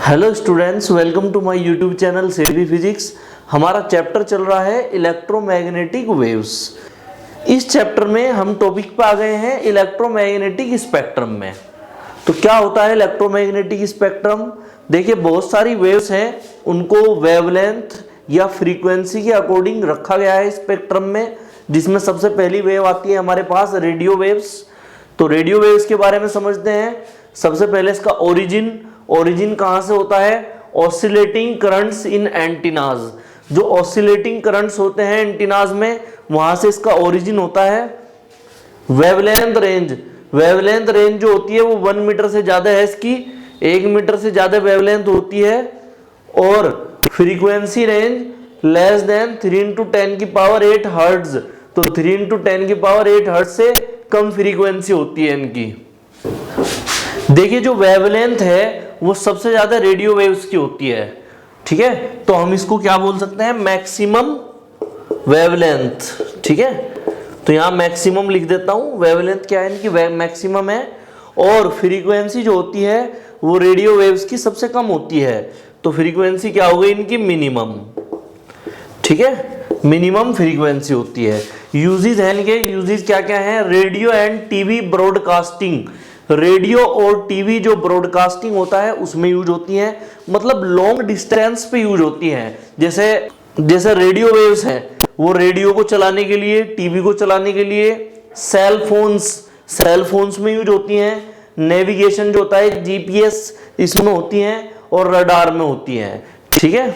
Hello students, welcome to my YouTube channel savvy physics. हमारा chapter चल रहा है इलेक्ट्रोमैग्नेटिक वेव्स। इस चैप्टर में हम टॉपिक पे आ गए हैं इलेक्ट्रोमैग्नेटिक स्पेक्ट्रम में। तो क्या होता है इलेक्ट्रोमैग्नेटिक स्पेक्ट्रम? देखिए, बहुत सारी वेव्स हैं, उनको वेवलेंथ या फ्रीक्वेंसी के अकॉर्डिंग रखा गया है स्पेक्ट्रम में, जिसमें सबसे पहली वेव आती है हमारे पास रेडियो वेव्स। तो रेडियो वेव्स के बारे में समझते हैं। सबसे पहले इसका ओरिजिन कहां से होता है? Oscillating currents in antennas. जो ऑसिलेटिंग करंट्स होते हैं एंटीनाज में, वहां से इसका ओरिजिन होता है। वेवलेंथ रेंज जो होती है वो 1 मीटर से ज्यादा है, इसकी 1 मीटर से ज्यादा वेवलेंथ होती है। और frequency range less than 3 into 10 की पावर 8 हर्ट्ज। तो 3 into 10 की पावर 8 हर्ट्ज से कम फ्रीक्वेंसी होती है इनकी। देखिए, जो वेवलेंथ है वो सबसे ज्यादा रेडियो वेव्स की होती है, ठीक है। तो हम इसको क्या बोल सकते हैं? मैक्सिमम वेवलेंथ, ठीक है। तो यहां मैक्सिमम लिख देता हूं। वेवलेंथ क्या है इनकी? मैक्सिमम है। और फ्रीक्वेंसी जो होती है वो रेडियो वेव्स की सबसे कम होती है। तो फ्रीक्वेंसी क्या हो गई इनकी? मिनिमम, ठीक है। मिनिमम फ्रीक्वेंसी होती है। यूजेस हैं इनके। यूजेस क्या क्या हैं? Radio and TV broadcasting. Radio और टीवी जो ब्रॉडकास्टिंग होता है उसमें यूज होती है, मतलब लॉन्ग डिस्टेंस पे यूज होती हैं। जैसे रेडियो वेव्स हैं, वो रेडियो को चलाने के लिए, टीवी को चलाने के लिए, सेल फोन्स में यूज होती हैं। नेविगेशन जो होता है, जीपीएस इसमें होती हैं, और रडार में होती हैं, ठीक है।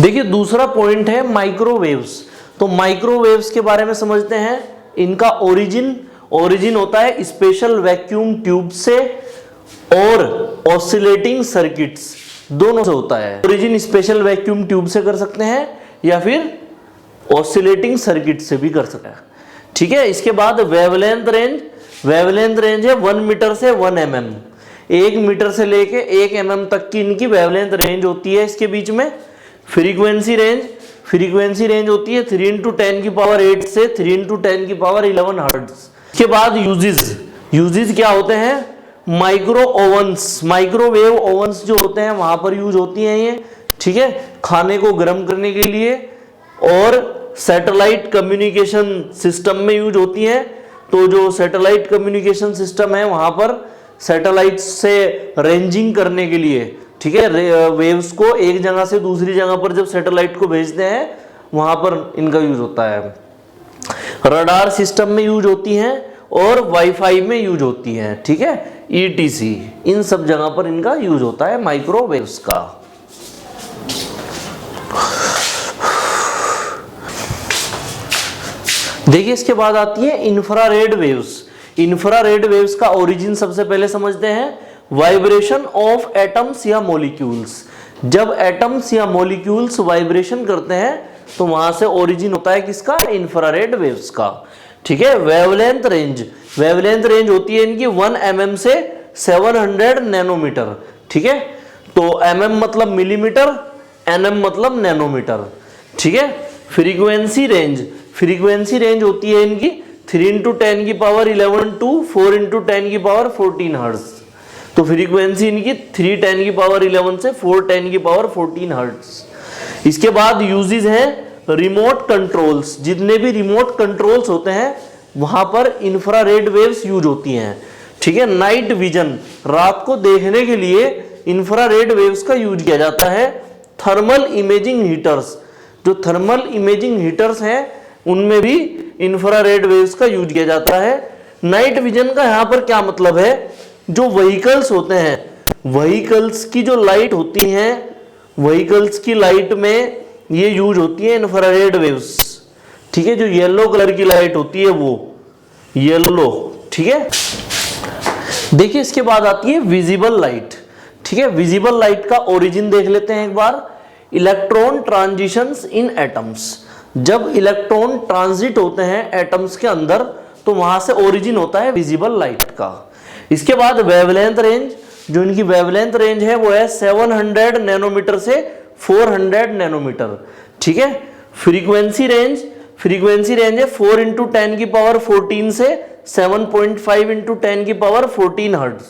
देखिए, दूसरा पॉइंट है माइक्रोवेव्स। तो माइक्रोवेव्स के बारे में समझते हैं। इनका ओरिजिन होता है स्पेशल वैक्यूम ट्यूब से और ऑसिलेटिंग सर्किट्स, दोनों से होता है। ओरिजिन स्पेशल वैक्यूम ट्यूब से कर सकते हैं या फिर ऑसिलेटिंग सर्किट से भी कर सकते हैं, ठीक है। इसके बाद वेवलेंथ रेंज है 1 मीटर से 1 mm। 1 मीटर से लेके 1 mm तक की इनकी वेवलेंथ रेंज होती है इसके बीच में। फ्रीक्वेंसी रेंज होती है 3 into 10 की पावर 8 से 3 into 10 की पावर 11 हर्ट्ज। इसके बाद यूजेस क्या होते हैं? माइक्रोवेव ओवंस जो होते हैं वहां पर यूज होती हैं ये, ठीक है, खाने को गर्म करने के लिए। और सैटेलाइट कम्युनिकेशन सिस्टम में यूज होती हैं। तो जो सैटेलाइट कम्युनिकेशन सिस्टम है वहां पर सैटेलाइट से रेंजिंग करने के लिए, ठीक है, वेव्स को एक जगह से दूसरी जगह पर जब सैटेलाइट को भेजते हैं वहां पर इनका यूज होता है। रडार सिस्टम में यूज होती हैं और वाईफाई में यूज होती हैं, ठीक है, ईटीसी, इन सब जगह पर इनका यूज होता है माइक्रोवेव्स का। देखिए, इसके बाद आती है इंफ्रारेड वेव्स का ओरिजिन सबसे पहले समझते हैं। वाइब्रेशन ऑफ एटम्स या मॉलिक्यूल्स। जब एटम्स या मॉलिक्यूल्स वाइब्रेशन करते हैं तो वहां से ओरिजिन होता है किसका? इंफ्रारेड वेव्स का, ठीक है। वेवलेंथ रेंज होती है इनकी 1 mm से 700 नैनोमीटर, ठीक है। तो mm मतलब मिलीमीटर, nm मतलब नैनोमीटर, ठीक है। फ्रीक्वेंसी रेंज होती है इनकी 3 into 10 की पावर 11 to 4 into 10 की पावर 14 हर्ट्ज। तो फ्रीक्वेंसी इनकी 310 की पावर 11 से 410 की पावर 14 हर्ट्ज। इसके बाद यूजेस हैं रिमोट कंट्रोल्स। जितने भी रिमोट कंट्रोल्स होते हैं वहां पर इंफ्रारेड वेव्स यूज होती हैं, ठीक है। नाइट विजन, रात को देखने के लिए इंफ्रारेड वेव्स का यूज किया जाता है। थर्मल इमेजिंग हीटर्स, जो थर्मल इमेजिंग हीटर्स हैं उनमें भी इंफ्रारेड वेव्स का यूज किया जाता है। नाइट विजन का यहां पर क्या मतलब है? जो व्हीकल्स होते हैं, व्हीकल्स की जो लाइट होती हैं, व्हीकल्स की लाइट में ये यूज होती है इंफ्रारेड वेव्स, ठीक है। जो येलो कलर की लाइट होती है वो येलो, ठीक है। देखिए, इसके बाद आती है विजिबल लाइट, ठीक है। विजिबल लाइट का ओरिजिन देख लेते हैं एक बार। इलेक्ट्रॉन ट्रांजिशंस इन एटम्स। जब इलेक्ट्रॉन ट्रांजिट होते हैं एटम्स के अंदर तो वहां से ओरिजिन होता है विजिबल लाइट का। इसके बाद वेवलेंथ रेंज, जो इनकी वेवलेंथ रेंज है वो है 700 नैनोमीटर से 400 नैनोमीटर, ठीक है। फ्रीक्वेंसी रेंज है 4 into 10 की पावर 14 से 7.5 into 10 की पावर 14 हर्ट्ज।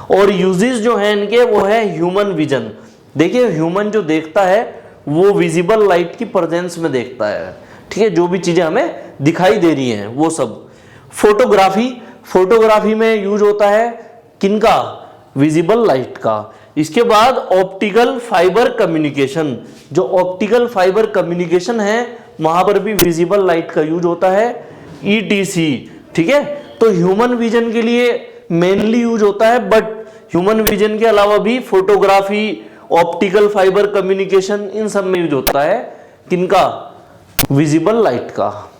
और यूजेस जो है इनके वो है ह्यूमन विजन। देखिए ह्यूमन जो देखता है वो विजिबल लाइट की प्रेजेंस में देखता है, ठीक है, जो भी चीजें हमें दिखाई दे रही हैं वो सब। फोटोग्राफी में यूज होता है किनका, विजिबल लाइट का। इसके बाद ऑप्टिकल फाइबर कम्युनिकेशन, जो ऑप्टिकल फाइबर कम्युनिकेशन है वहां पर भी विजिबल लाइट का यूज होता है, ETC, ठीक है। तो ह्यूमन विजन के लिए मेनली यूज होता है, बट ह्यूमन विजन के अलावा भी फोटोग्राफी, ऑप्टिकल फाइबर कम्युनिकेशन, इन सब में यूज होता है किनका, विजिबल लाइट का।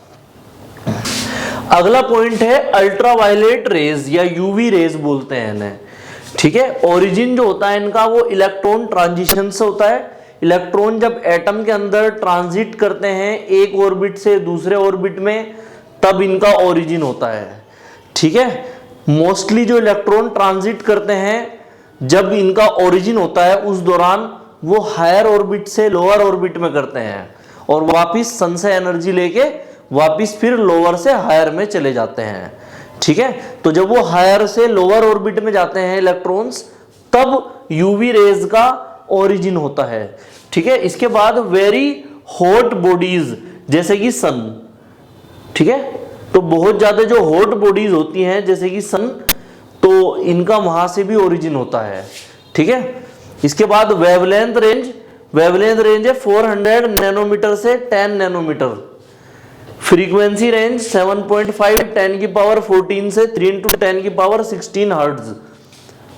अगला पॉइंट है अल्ट्रावायलेट रेज या यूवी रेज बोलते हैं इन्हें, ठीक है। ओरिजिन जो होता है इनका वो इलेक्ट्रॉन ट्रांजिशन से होता है। इलेक्ट्रॉन जब एटम के अंदर ट्रांजिट करते हैं एक ऑर्बिट से दूसरे ऑर्बिट में, तब इनका ओरिजिन होता है, ठीक है। मोस्टली जो इलेक्ट्रॉन ट्रांजिट करते हैं जब इनका ओरिजिन होता है उस दौरान वो हायर ऑर्बिट से लोअर ऑर्बिट में करते हैं और वापिस सन से एनर्जी लेके वापिस फिर लोअर से हायर में चले जाते हैं, ठीक है। तो जब वो हायर से लोअर ऑर्बिट में जाते हैं इलेक्ट्रॉन्स, तब यूवी रेज का ओरिजिन होता है, ठीक है। इसके बाद वेरी हॉट बॉडीज जैसे कि सन, ठीक है, तो बहुत ज्यादा जो हॉट बॉडीज होती हैं जैसे कि सन, तो इनका वहां से भी ओरिजिन होता है, ठीक है। इसके बाद वेवलेंथ रेंज है 400 नैनोमीटर से 10 नैनोमीटर। फ्रीक्वेंसी रेंज 7.5 10 की पावर 14 से 3 into 10 की पावर 16 हर्ट्ज।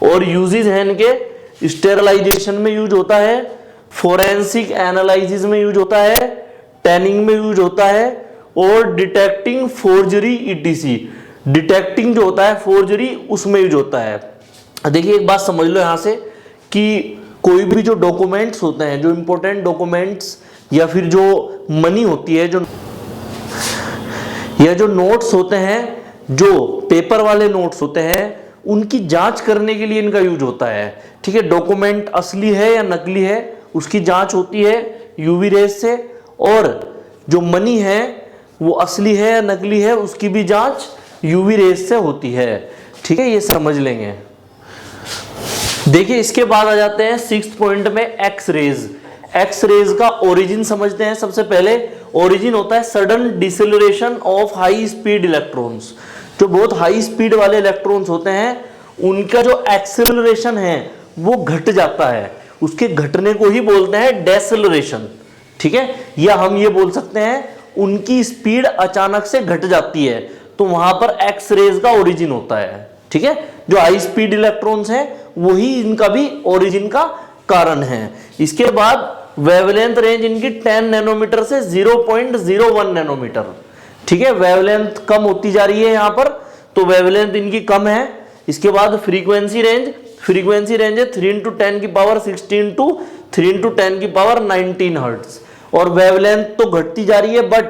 और यूजेस हैं इनके, स्टेरलाइजेशन में यूज होता है, फोरेंसिक एनालिसिस में यूज होता है, टैनिंग में यूज होता है, और डिटेक्टिंग फोर्जरी ETC, डिटेक्टिंग जो होता है फोर्जरी उसमें यूज होता है। देखिए एक बात समझ लो यहां से कि कोई भी जो डॉक्यूमेंट्स होते हैं, जो इंपॉर्टेंट डॉक्यूमेंट्स या फिर जो मनी होती है, जो नोट्स होते हैं, जो पेपर वाले नोट्स होते हैं, उनकी जांच करने के लिए इनका यूज होता है, ठीक है। डॉक्यूमेंट असली है या नकली है उसकी जांच होती है यूवी रेज से, और जो मनी है वो असली है या नकली है उसकी भी जांच यूवी रेज से होती है, ठीक है, ये समझ लेंगे। देखिए इसके बाद आ जाते हैं 6th पॉइंट में एक्स रेज का ओरिजिन समझते हैं। सबसे पहले ओरिजिन होता है sudden deceleration of high speed electrons. जो बहुत हाई स्पीड वाले इलेक्ट्रॉन्स होते हैं उनका जो एक्सेलरेशन है वो घट जाता है, उसके घटने को ही बोलते हैं डेसेलरेशन, ठीक है। या हम ये बोल सकते हैं उनकी स्पीड अचानक से घट जाती है, तो वहां पर एक्स रेज का ओरिजिन होता है, ठीक है। जो हाई स्पीड इलेक्ट्रॉन्स हैं वही इनका भी ओरिजिन का कारण है। इसके बाद वेवलेंथ रेंज इनकी 10 नैनोमीटर से 0.01 नैनोमीटर, ठीक है। वेवलेंथ कम होती जा रही है यहां पर, तो वेवलेंथ इनकी कम है। इसके बाद फ्रीक्वेंसी रेंज है 3 into 10 की पावर 16 to 3 into 10 की पावर 19 हर्ट्ज। और वेवलेंथ तो घटती जा रही है, बट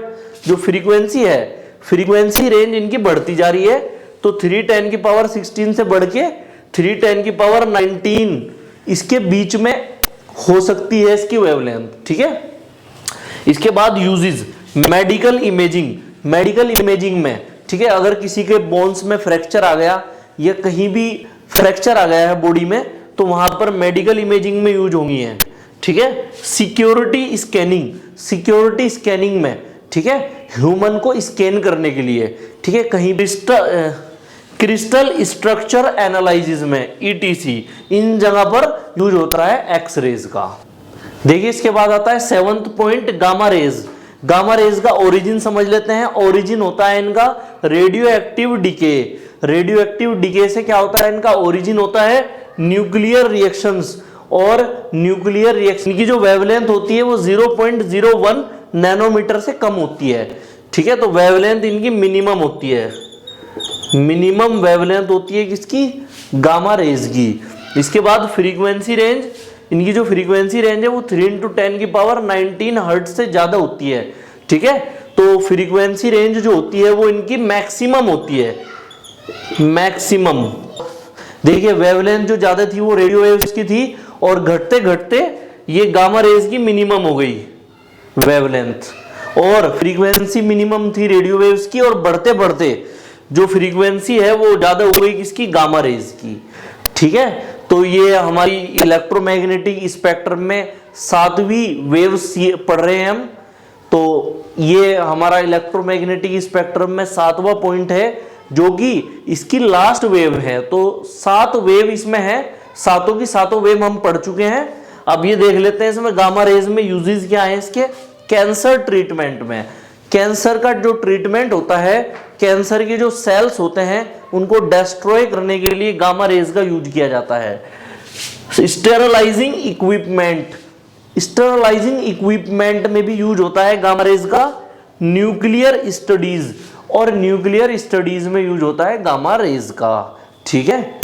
जो फ्रीक्वेंसी है, फ्रीक्वेंसी रेंज इनकी बढ़ती जा रही है, तो 310 की पावर 16 से बढ़ के 310 की पावर 19 इसके बीच में हो सकती है इसकी वेवलेंथ, ठीक है। इसके बाद यूजेस मेडिकल इमेजिंग में, ठीक है, अगर किसी के बोन्स में फ्रैक्चर आ गया या कहीं भी फ्रैक्चर आ गया है बॉडी में, तो वहां पर मेडिकल इमेजिंग में यूज होंगी है, ठीक है। सिक्योरिटी स्कैनिंग में, ठीक है, ह्यूमन को स्कैन करने के लिए, ठीक है, कहीं भी क्रिस्टल स्ट्रक्चर एनालिसिस में ETC, इन जगह पर यूज होता है एक्स रेज का। देखिए इसके बाद आता है 7th पॉइंट गामा रेज का ओरिजिन समझ लेते हैं। ओरिजिन होता है इनका रेडियो एक्टिव डिके से क्या होता है, इनका ओरिजिन होता है न्यूक्लियर रिएक्शंस, और न्यूक्लियर रिएक्शन की जो वेवलेंथ होती है वो 0.01 नैनोमीटर से कम होती है, ठीक है। तो वेवलेंथ इनकी मिनिमम होती है, मिनिमम वेवलेंथ होती है किसकी, गामा रेज की। इसके बाद फ्रीक्वेंसी रेंज, इनकी जो फ्रीक्वेंसी रेंज है वो 3 into 10 की पावर 19 हर्ट्ज से ज्यादा होती है, ठीक है। तो फ्रीक्वेंसी रेंज जो होती है वो इनकी मैक्सिमम होती है, मैक्सिमम। देखिए वेवलेंथ जो ज्यादा थी वो रेडियो वेव्स की थी, और घटते घटते ये गामा रेज की मिनिमम हो गई वेवलेंथ, और फ्रीक्वेंसी मिनिमम थी रेडियो वेव्स की, और बढ़ते बढ़ते जो फ्रीक्वेंसी है वो ज्यादा हो गई किसकी, गामा रेज की, ठीक है, तो ये हमारी इलेक्ट्रोमैग्नेटिक स्पेक्ट्रम में 7वीं वेव्स ये पढ़ रहे हैं हम। तो ये हमारा इलेक्ट्रोमैग्नेटिक स्पेक्ट्रम में 7वां पॉइंट है, जो कि इसकी लास्ट वेव है। तो 7 वेव इसमें है, सातों की सातों वेव हम पढ़ चुके हैं। अब ये देख लेते हैं इसमें गामा रेज में यूजेस क्या है इसके। कैंसर ट्रीटमेंट में, कैंसर का जो ट्रीटमेंट होता है, कैंसर के जो सेल्स होते हैं उनको डिस्ट्रॉय करने के लिए गामा रेज का यूज किया जाता है। स्टेरलाइजिंग इक्विपमेंट, स्टेरलाइजिंग इक्विपमेंट में भी यूज होता है गामा रेज का। न्यूक्लियर स्टडीज, और न्यूक्लियर स्टडीज में यूज होता है गामा रेज का। ठीक है।